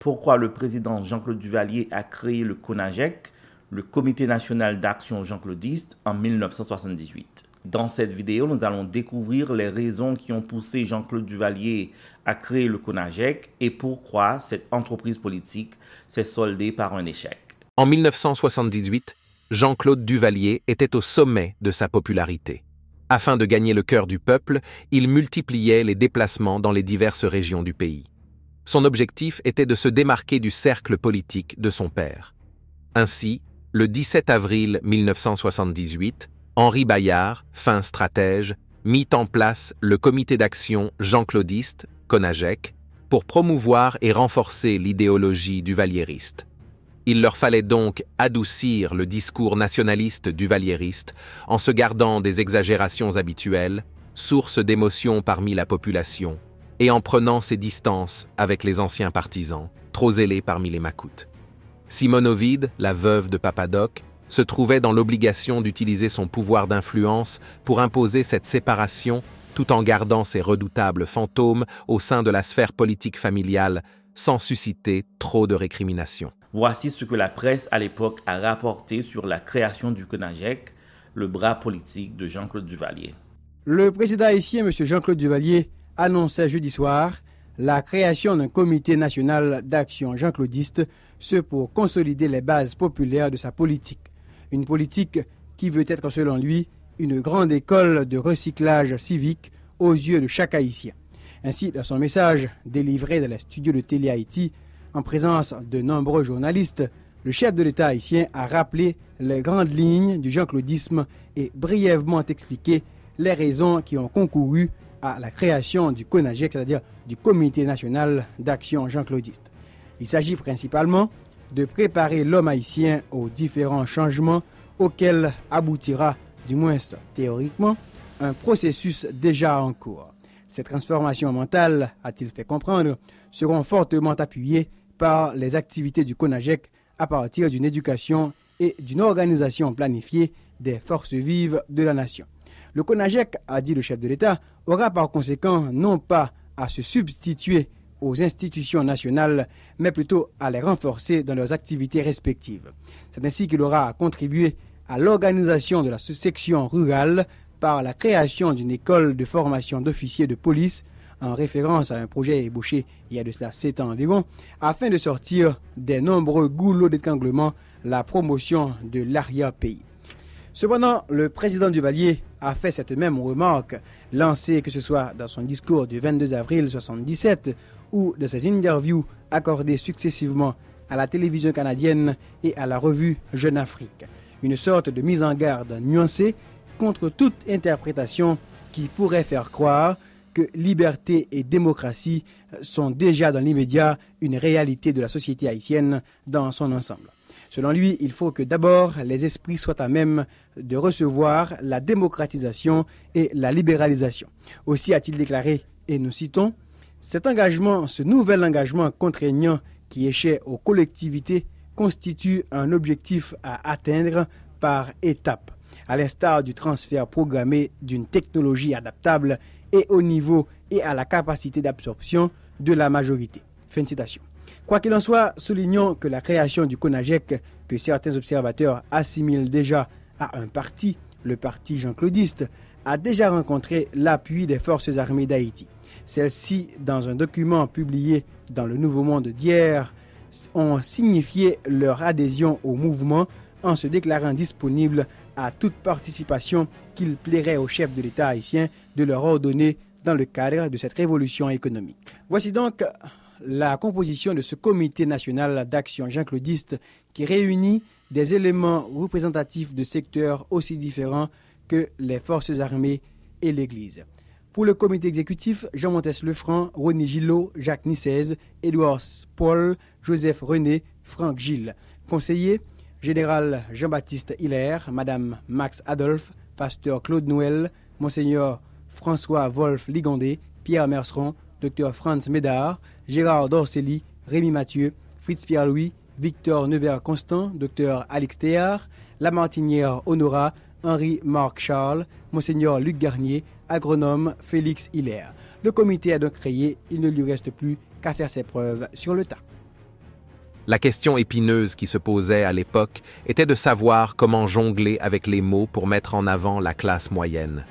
pourquoi le président Jean-Claude Duvalier a créé le CONAGEC, le Comité national d'action jean-claudiste, en 1978. Dans cette vidéo, nous allons découvrir les raisons qui ont poussé Jean-Claude Duvalier à créer le CONAGEC et pourquoi cette entreprise politique s'est soldée par un échec. En 1978, Jean-Claude Duvalier était au sommet de sa popularité. Afin de gagner le cœur du peuple, il multipliait les déplacements dans les diverses régions du pays. Son objectif était de se démarquer du cercle politique de son père. Ainsi, le 17 avril 1978, Henri Bayard, fin stratège, mit en place le comité d'action jean-claudiste, CONAGEC, pour promouvoir et renforcer l'idéologie duvalieriste. Il leur fallait donc adoucir le discours nationaliste duvalieriste en se gardant des exagérations habituelles, source d'émotion parmi la population, et en prenant ses distances avec les anciens partisans, trop zélés parmi les macoutes. Simone Ovide, la veuve de Papadoc, se trouvait dans l'obligation d'utiliser son pouvoir d'influence pour imposer cette séparation tout en gardant ses redoutables fantômes au sein de la sphère politique familiale sans susciter trop de récriminations. Voici ce que la presse à l'époque a rapporté sur la création du CONAGEC, le bras politique de Jean-Claude Duvalier. Le président haïtien, M. Jean-Claude Duvalier, annonçait jeudi soir la création d'un comité national d'action jean-claudiste, ce pour consolider les bases populaires de sa politique. Une politique qui veut être, selon lui, une grande école de recyclage civique aux yeux de chaque Haïtien. Ainsi, dans son message délivré dans les studios de Télé Haïti, en présence de nombreux journalistes, le chef de l'État haïtien a rappelé les grandes lignes du jean-claudisme et brièvement expliqué les raisons qui ont concouru à la création du CONAGEC, c'est-à-dire du Comité national d'action jean-claudiste. Il s'agit principalement de préparer l'homme haïtien aux différents changements auxquels aboutira, du moins théoriquement, un processus déjà en cours. Ces transformations mentales, a-t-il fait comprendre, seront fortement appuyées par les activités du CONAGEC à partir d'une éducation et d'une organisation planifiée des forces vives de la nation. Le CONAGEC, a dit le chef de l'État, aura par conséquent non pas à se substituer aux institutions nationales, mais plutôt à les renforcer dans leurs activités respectives. C'est ainsi qu'il aura contribué à l'organisation de la section rurale par la création d'une école de formation d'officiers de police, en référence à un projet ébauché il y a de cela 7 ans environ, afin de sortir des nombreux goulots d'étranglement la promotion de l'arrière-pays. Cependant, le président Duvalier a fait cette même remarque, lancée que ce soit dans son discours du 22 avril 1977 ou de ses interviews accordées successivement à la télévision canadienne et à la revue Jeune Afrique. Une sorte de mise en garde nuancée contre toute interprétation qui pourrait faire croire que liberté et démocratie sont déjà dans l'immédiat une réalité de la société haïtienne dans son ensemble. Selon lui, il faut que d'abord les esprits soient à même de recevoir la démocratisation et la libéralisation. Aussi a-t-il déclaré, et nous citons, « Cet engagement, ce nouvel engagement contraignant qui échait aux collectivités constitue un objectif à atteindre par étapes, à l'instar du transfert programmé d'une technologie adaptable et au niveau et à la capacité d'absorption de la majorité. » Fin de citation. Quoi qu'il en soit, soulignons que la création du CONAGEC, que certains observateurs assimilent déjà à un parti, le parti jean-claudiste, a déjà rencontré l'appui des forces armées d'Haïti. Celles-ci, dans un document publié dans le Nouveau Monde d'hier, ont signifié leur adhésion au mouvement en se déclarant disponibles à toute participation qu'il plairait au chef de l'État haïtien de leur ordonner dans le cadre de cette révolution économique. Voici donc la composition de ce comité national d'action jean-claudiste qui réunit des éléments représentatifs de secteurs aussi différents que les forces armées et l'Église. Pour le comité exécutif, Jean-Montes Lefranc, René Gillot, Jacques Nissez, Édouard Paul, Joseph René, Franck Gilles. Conseiller, Général Jean-Baptiste Hilaire, Madame Max Adolphe, Pasteur Claude Noël, Monseigneur François Wolf Ligondé, Pierre Merceron, Dr Franz Médard, Gérard Dorcelli, Rémi Mathieu, Fritz Pierre-Louis, Victor Nevers-Constant, Dr Alix Théard, Lamartinière Honora, Henri-Marc Charles, Monseigneur Luc Garnier, agronome Félix Hilaire. Le comité a donc créé, il ne lui reste plus qu'à faire ses preuves sur le tas. La question épineuse qui se posait à l'époque était de savoir comment jongler avec les mots pour mettre en avant la classe moyenne,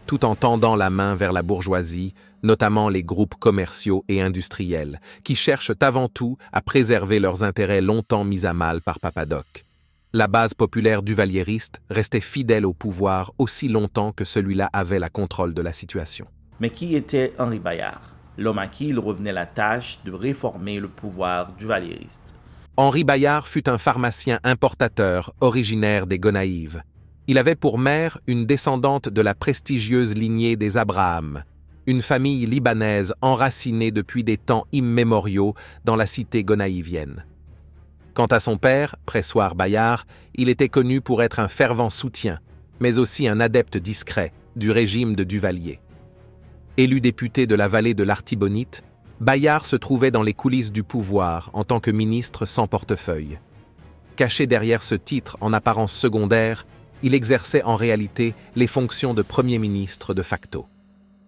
tout en tendant la main vers la bourgeoisie, notamment les groupes commerciaux et industriels, qui cherchent avant tout à préserver leurs intérêts longtemps mis à mal par Papadoc. La base populaire duvaliériste restait fidèle au pouvoir aussi longtemps que celui-là avait la contrôle de la situation. Mais qui était Henri Bayard, l'homme à qui il revenait la tâche de réformer le pouvoir duvaliériste? Henri Bayard fut un pharmacien importateur originaire des Gonaïves. Il avait pour mère une descendante de la prestigieuse lignée des Abraham, une famille libanaise enracinée depuis des temps immémoriaux dans la cité gonaïvienne. Quant à son père, Pressoir Bayard, il était connu pour être un fervent soutien, mais aussi un adepte discret du régime de Duvalier. Élu député de la vallée de l'Artibonite, Bayard se trouvait dans les coulisses du pouvoir en tant que ministre sans portefeuille. Caché derrière ce titre en apparence secondaire, il exerçait en réalité les fonctions de Premier ministre de facto.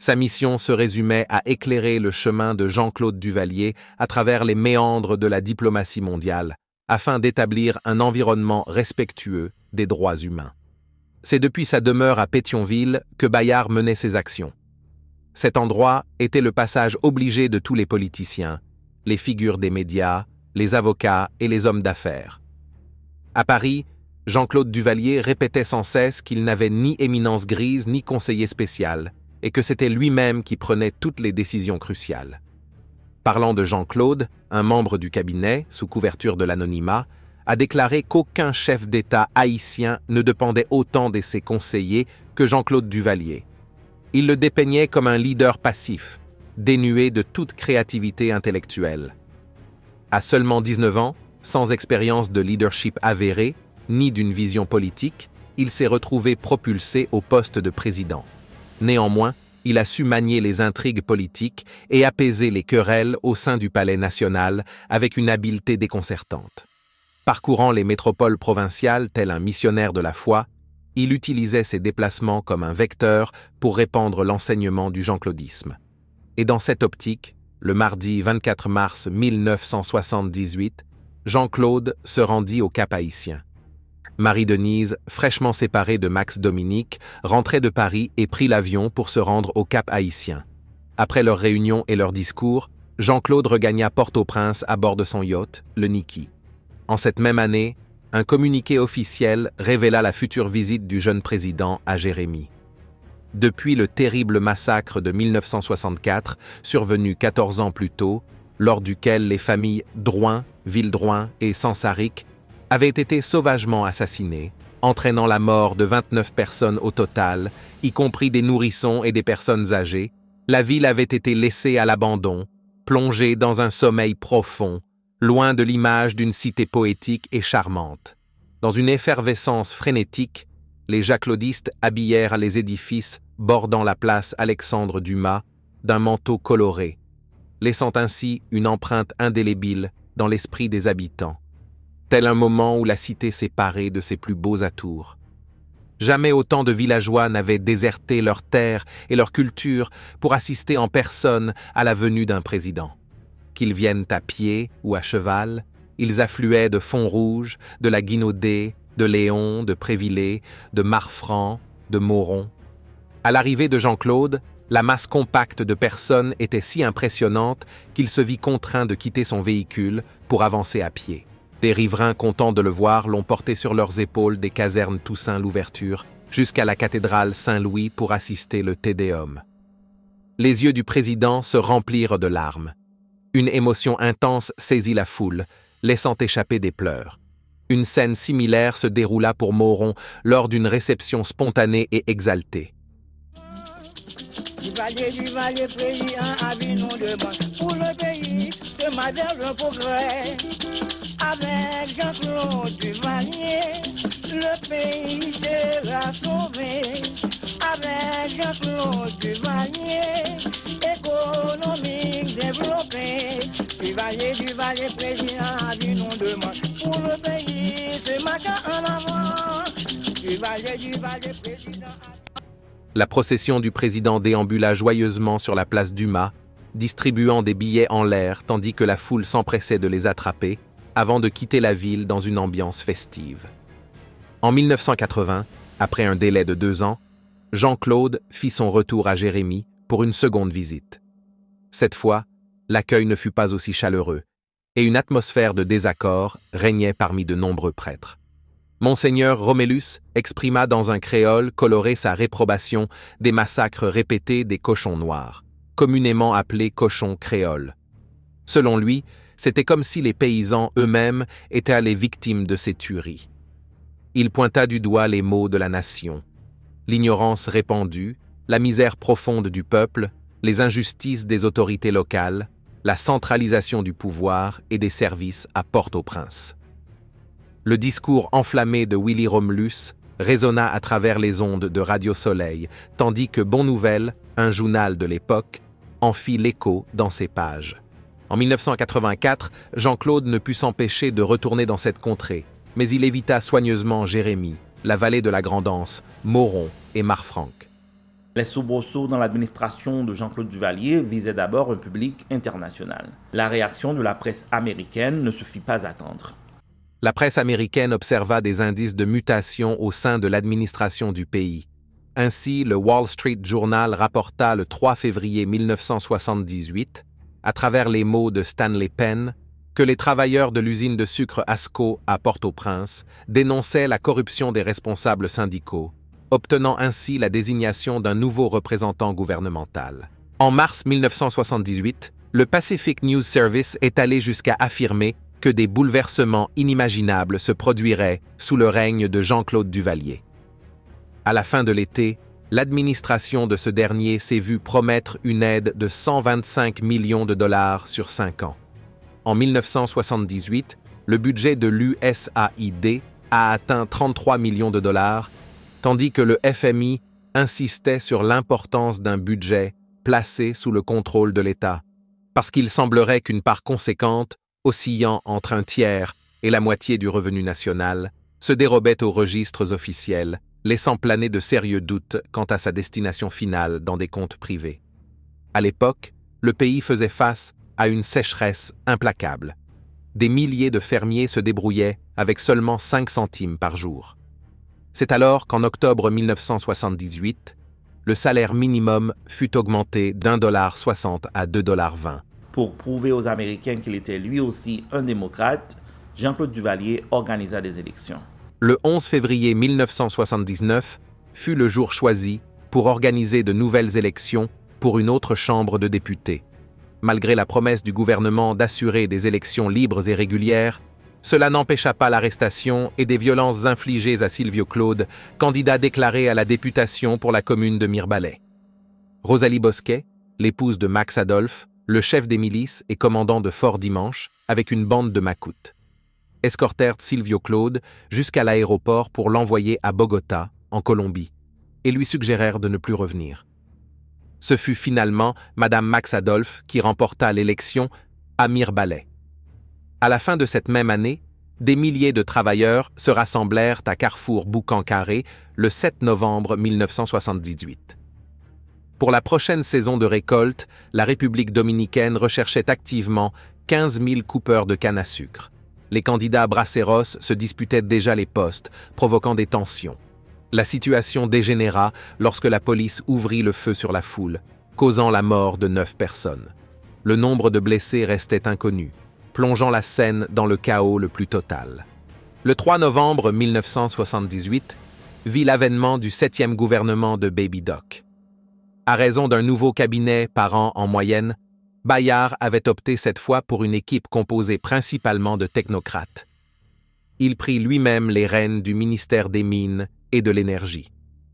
Sa mission se résumait à éclairer le chemin de Jean-Claude Duvalier à travers les méandres de la diplomatie mondiale, afin d'établir un environnement respectueux des droits humains. C'est depuis sa demeure à Pétionville que Bayard menait ses actions. Cet endroit était le passage obligé de tous les politiciens, les figures des médias, les avocats et les hommes d'affaires. À Paris, Jean-Claude Duvalier répétait sans cesse qu'il n'avait ni éminence grise ni conseiller spécial, et que c'était lui-même qui prenait toutes les décisions cruciales. Parlant de Jean-Claude, un membre du cabinet, sous couverture de l'anonymat, a déclaré qu'aucun chef d'État haïtien ne dépendait autant de ses conseillers que Jean-Claude Duvalier. Il le dépeignait comme un leader passif, dénué de toute créativité intellectuelle. À seulement 19 ans, sans expérience de leadership avérée, ni d'une vision politique, il s'est retrouvé propulsé au poste de président. Néanmoins, il a su manier les intrigues politiques et apaiser les querelles au sein du palais national avec une habileté déconcertante. Parcourant les métropoles provinciales tel un missionnaire de la foi, il utilisait ses déplacements comme un vecteur pour répandre l'enseignement du jean-claudisme. Et dans cette optique, le mardi 24 mars 1978, Jean-Claude se rendit au Cap haïtien. Marie-Denise, fraîchement séparée de Max Dominique, rentrait de Paris et prit l'avion pour se rendre au Cap haïtien. Après leur réunion et leur discours, Jean-Claude regagna Port-au-Prince à bord de son yacht, le Niki. En cette même année, un communiqué officiel révéla la future visite du jeune président à Jérémie. Depuis le terrible massacre de 1964, survenu 14 ans plus tôt, lors duquel les familles Drouin, Vildrouin et Sansaric avaient été sauvagement assassinées, entraînant la mort de 29 personnes au total, y compris des nourrissons et des personnes âgées, la ville avait été laissée à l'abandon, plongée dans un sommeil profond, loin de l'image d'une cité poétique et charmante. Dans une effervescence frénétique, les jacques-claudistes habillèrent les édifices bordant la place Alexandre Dumas d'un manteau coloré, laissant ainsi une empreinte indélébile dans l'esprit des habitants, tel un moment où la cité s'est parée de ses plus beaux atours. Jamais autant de villageois n'avaient déserté leurs terres et leur culture pour assister en personne à la venue d'un président. Qu'ils viennent à pied ou à cheval, ils affluaient de Font-Rouge, de la Guinaudée, de Léon, de Prévillers, de Marfranc, de Mauron. À l'arrivée de Jean-Claude, la masse compacte de personnes était si impressionnante qu'il se vit contraint de quitter son véhicule pour avancer à pied. Des riverains contents de le voir l'ont porté sur leurs épaules des casernes Toussaint Louverture jusqu'à la cathédrale Saint-Louis pour assister le Te Deum. Les yeux du président se remplirent de larmes. Une émotion intense saisit la foule, laissant échapper des pleurs. Une scène similaire se déroula pour Mauron lors d'une réception spontanée et exaltée. Duvalier, président, avis nous demande pour le pays de madame le progrès. Avec Jean-Claude Duvalier, le pays sera sauvé. Avec Jean-Claude Duvalier, économique développée. Duvalier, président, avis nous demande pour le pays de matin en avant. Duvalier, président. La procession du président déambula joyeusement sur la place Dumas, distribuant des billets en l'air tandis que la foule s'empressait de les attraper, avant de quitter la ville dans une ambiance festive. En 1980, après un délai de 2 ans, Jean-Claude fit son retour à Jérémie pour une seconde visite. Cette fois, l'accueil ne fut pas aussi chaleureux, et une atmosphère de désaccord régnait parmi de nombreux prêtres. Monseigneur Romélus exprima dans un créole coloré sa réprobation des massacres répétés des cochons noirs, communément appelés cochons créoles. Selon lui, c'était comme si les paysans eux-mêmes étaient les victimes de ces tueries. Il pointa du doigt les maux de la nation, l'ignorance répandue, la misère profonde du peuple, les injustices des autorités locales, la centralisation du pouvoir et des services à Port-au-Prince. Le discours enflammé de Willy Romulus résonna à travers les ondes de Radio Soleil, tandis que Bon Nouvelle, un journal de l'époque, en fit l'écho dans ses pages. En 1984, Jean-Claude ne put s'empêcher de retourner dans cette contrée, mais il évita soigneusement Jérémie, la vallée de la Grand'Anse, Mauron et Marfranc. Les soubresauts dans l'administration de Jean-Claude Duvalier visaient d'abord un public international. La réaction de la presse américaine ne se fit pas attendre. La presse américaine observa des indices de mutation au sein de l'administration du pays. Ainsi, le Wall Street Journal rapporta le 3 février 1978, à travers les mots de Stanley Penn, que les travailleurs de l'usine de sucre Asco à Port-au-Prince dénonçaient la corruption des responsables syndicaux, obtenant ainsi la désignation d'un nouveau représentant gouvernemental. En mars 1978, le Pacific News Service est allé jusqu'à affirmer que des bouleversements inimaginables se produiraient sous le règne de Jean-Claude Duvalier. À la fin de l'été, l'administration de ce dernier s'est vue promettre une aide de 125 millions de dollars sur 5 ans. En 1978, le budget de l'USAID a atteint 33 millions de dollars, tandis que le FMI insistait sur l'importance d'un budget placé sous le contrôle de l'État, parce qu'il semblerait qu'une part conséquente, oscillant entre un tiers et la moitié du revenu national, se dérobait aux registres officiels, laissant planer de sérieux doutes quant à sa destination finale dans des comptes privés. À l'époque, le pays faisait face à une sécheresse implacable. Des milliers de fermiers se débrouillaient avec seulement 5 centimes par jour. C'est alors qu'en octobre 1978, le salaire minimum fut augmenté d'1,60 $ à 2,20 $. Pour prouver aux Américains qu'il était lui aussi un démocrate, Jean-Claude Duvalier organisa des élections. Le 11 février 1979 fut le jour choisi pour organiser de nouvelles élections pour une autre chambre de députés. Malgré la promesse du gouvernement d'assurer des élections libres et régulières, cela n'empêcha pas l'arrestation et des violences infligées à Silvio Claude, candidat déclaré à la députation pour la commune de Mirebalais. Rosalie Bosquet, l'épouse de Max Adolphe, le chef des milices et commandant de Fort Dimanche, avec une bande de macoutes, escortèrent Silvio Claude jusqu'à l'aéroport pour l'envoyer à Bogota, en Colombie, et lui suggérèrent de ne plus revenir. Ce fut finalement Madame Max Adolphe qui remporta l'élection à Mirebalais. À la fin de cette même année, des milliers de travailleurs se rassemblèrent à Carrefour Boucan-Carré le 7 novembre 1978. Pour la prochaine saison de récolte, la République dominicaine recherchait activement 15 000 coupeurs de canne à sucre. Les candidats braceros se disputaient déjà les postes, provoquant des tensions. La situation dégénéra lorsque la police ouvrit le feu sur la foule, causant la mort de 9 personnes. Le nombre de blessés restait inconnu, plongeant la scène dans le chaos le plus total. Le 3 novembre 1978 vit l'avènement du 7e gouvernement de Baby Doc. À raison d'un nouveau cabinet par an en moyenne, Bayard avait opté cette fois pour une équipe composée principalement de technocrates. Il prit lui-même les rênes du ministère des Mines et de l'Énergie.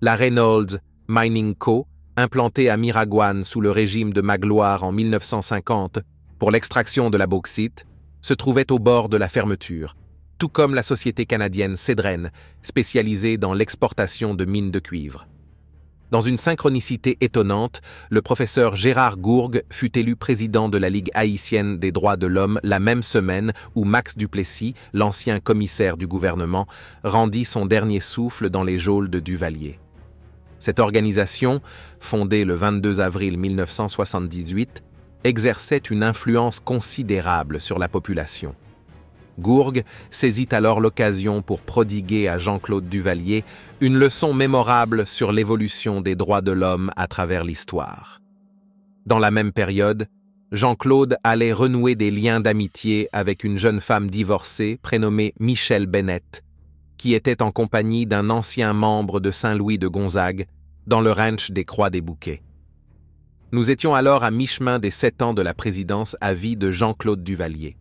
La Reynolds Mining Co., implantée à Miraguane sous le régime de Magloire en 1950 pour l'extraction de la bauxite, se trouvait au bord de la fermeture, tout comme la société canadienne Cédren, spécialisée dans l'exportation de mines de cuivre. Dans une synchronicité étonnante, le professeur Gérard Gourgue fut élu président de la Ligue haïtienne des droits de l'homme la même semaine où Max Duplessis, l'ancien commissaire du gouvernement, rendit son dernier souffle dans les geôles de Duvalier. Cette organisation, fondée le 22 avril 1978, exerçait une influence considérable sur la population. Gourgue saisit alors l'occasion pour prodiguer à Jean-Claude Duvalier une leçon mémorable sur l'évolution des droits de l'homme à travers l'histoire. Dans la même période, Jean-Claude allait renouer des liens d'amitié avec une jeune femme divorcée prénommée Michelle Bennett, qui était en compagnie d'un ancien membre de Saint-Louis de Gonzague dans le ranch des Croix-des-Bouquets. Nous étions alors à mi-chemin des 7 ans de la présidence à vie de Jean-Claude Duvalier.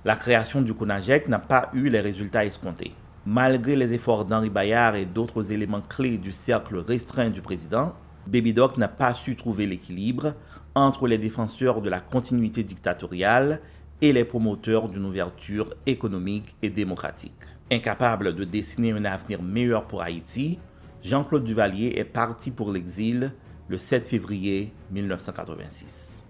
La création du CONAGEC n'a pas eu les résultats escomptés. Malgré les efforts d'Henri Bayard et d'autres éléments clés du cercle restreint du président, Baby Doc n'a pas su trouver l'équilibre entre les défenseurs de la continuité dictatoriale et les promoteurs d'une ouverture économique et démocratique. Incapable de dessiner un avenir meilleur pour Haïti, Jean-Claude Duvalier est parti pour l'exil le 7 février 1986.